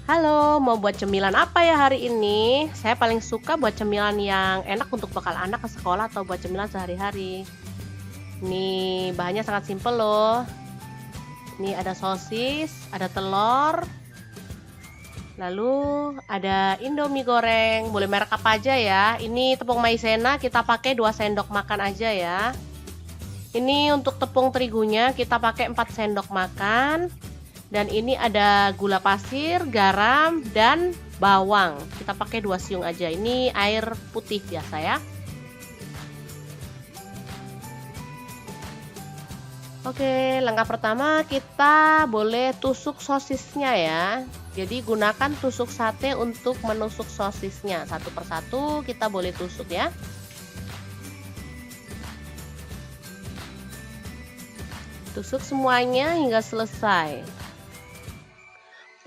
Halo, mau buat cemilan apa ya hari ini? Saya paling suka buat cemilan yang enak untuk bekal anak ke sekolah atau buat cemilan sehari-hari. Ini bahannya sangat simpel loh. Ini ada sosis, ada telur, lalu ada indomie goreng. Boleh merek apa aja ya. Ini tepung maizena kita pakai 2 sendok makan aja ya. Ini untuk tepung terigunya kita pakai 4 sendok makan. Dan ini ada gula pasir, garam, dan bawang. Kita pakai 2 siung aja. Ini air putih biasa ya. Oke, langkah pertama kita boleh tusuk sosisnya ya. Jadi gunakan tusuk sate untuk menusuk sosisnya. Satu persatu kita boleh tusuk ya. Tusuk semuanya hingga selesai.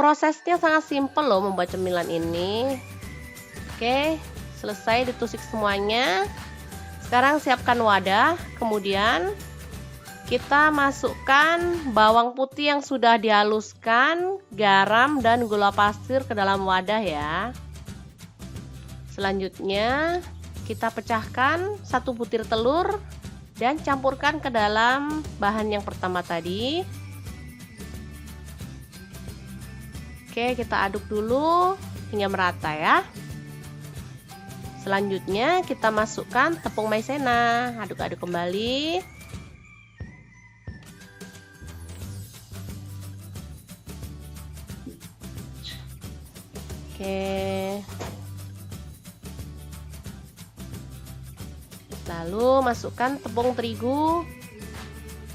Prosesnya sangat simpel loh membuat cemilan ini. Oke, selesai ditusuk semuanya. Sekarang siapkan wadah, kemudian kita masukkan bawang putih yang sudah dihaluskan, garam dan gula pasir ke dalam wadah ya. Selanjutnya kita pecahkan 1 butir telur dan campurkan ke dalam bahan yang pertama tadi. Oke, kita aduk dulu hingga merata ya. Selanjutnya kita masukkan tepung maizena, aduk-aduk kembali. Oke. Lalu masukkan tepung terigu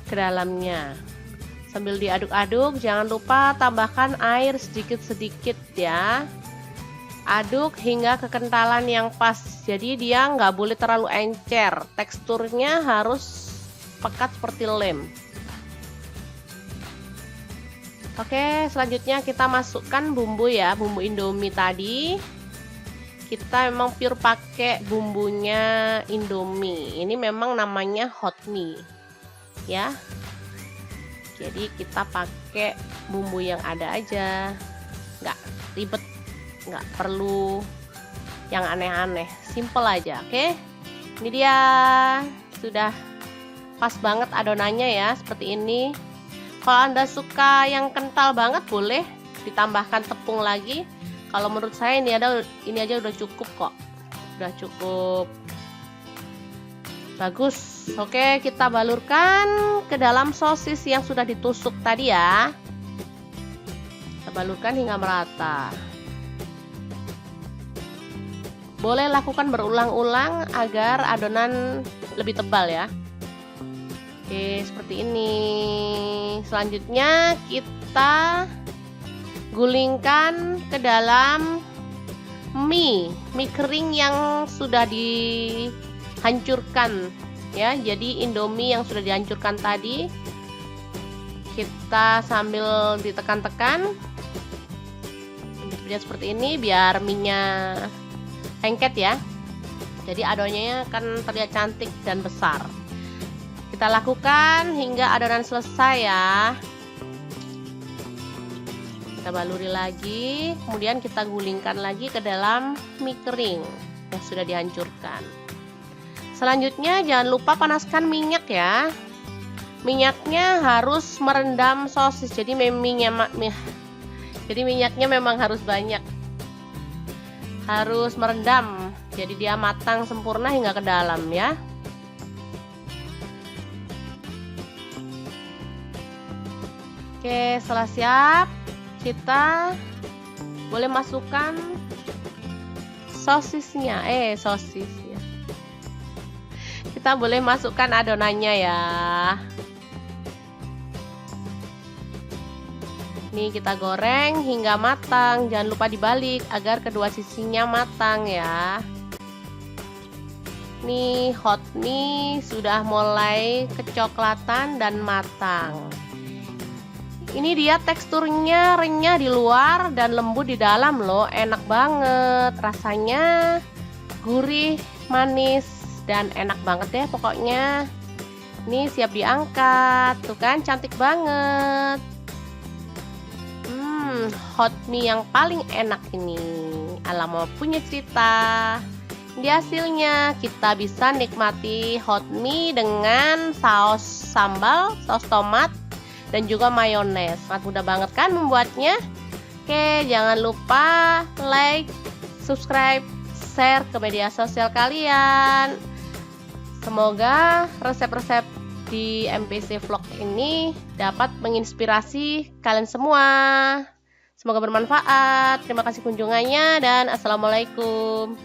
ke dalamnya. Sambil diaduk-aduk, jangan lupa tambahkan air sedikit-sedikit ya. Aduk hingga kekentalan yang pas. Jadi dia nggak boleh terlalu encer. Teksturnya harus pekat seperti lem. Oke, selanjutnya kita masukkan bumbu ya, bumbu indomie tadi. Kita memang pure pakai bumbunya indomie. Ini memang namanya hot mie ya. Jadi kita pakai bumbu yang ada aja, nggak ribet, nggak perlu yang aneh-aneh, simple aja. Oke, ini dia sudah pas banget adonannya ya, seperti ini. Kalau Anda suka yang kental banget boleh ditambahkan tepung lagi. Kalau menurut saya ini aja udah cukup kok, udah cukup bagus. Oke, kita balurkan ke dalam sosis yang sudah ditusuk tadi ya. Kita balurkan hingga merata. Boleh lakukan berulang-ulang agar adonan lebih tebal ya. Oke, seperti ini. Selanjutnya kita gulingkan ke dalam mie kering yang sudah dihancurkan ya. Jadi indomie yang sudah dihancurkan tadi kita sambil ditekan-tekan seperti ini biar minyak lengket ya. Jadi adonannya kan terlihat cantik dan besar. Kita lakukan hingga adonan selesai ya. Kita baluri lagi, kemudian kita gulingkan lagi ke dalam mie kering yang sudah dihancurkan. Selanjutnya jangan lupa panaskan minyak ya. Minyaknya harus merendam sosis. Jadi minyaknya memang harus banyak. Harus merendam. Jadi dia matang sempurna hingga ke dalam ya. Oke, setelah siap, kita boleh masukkan sosisnya. Kita boleh masukkan adonannya ya. Ini kita goreng hingga matang. Jangan lupa dibalik agar kedua sisinya matang ya. Nih hot mie sudah mulai kecoklatan dan matang. Ini dia teksturnya renyah di luar dan lembut di dalam loh. Enak banget. Rasanya gurih, manis, dan enak banget deh pokoknya. Ini siap diangkat. Tuh kan cantik banget. Hot mie yang paling enak ini. Alama punya cerita. Di hasilnya kita bisa nikmati hot mie dengan saus sambal, saus tomat, dan juga mayones. Sangat mudah banget kan membuatnya? Oke, jangan lupa like, subscribe, share ke media sosial kalian. Semoga resep-resep di MPC Vlog ini dapat menginspirasi kalian semua. Semoga bermanfaat. Terima kasih kunjungannya dan assalamualaikum.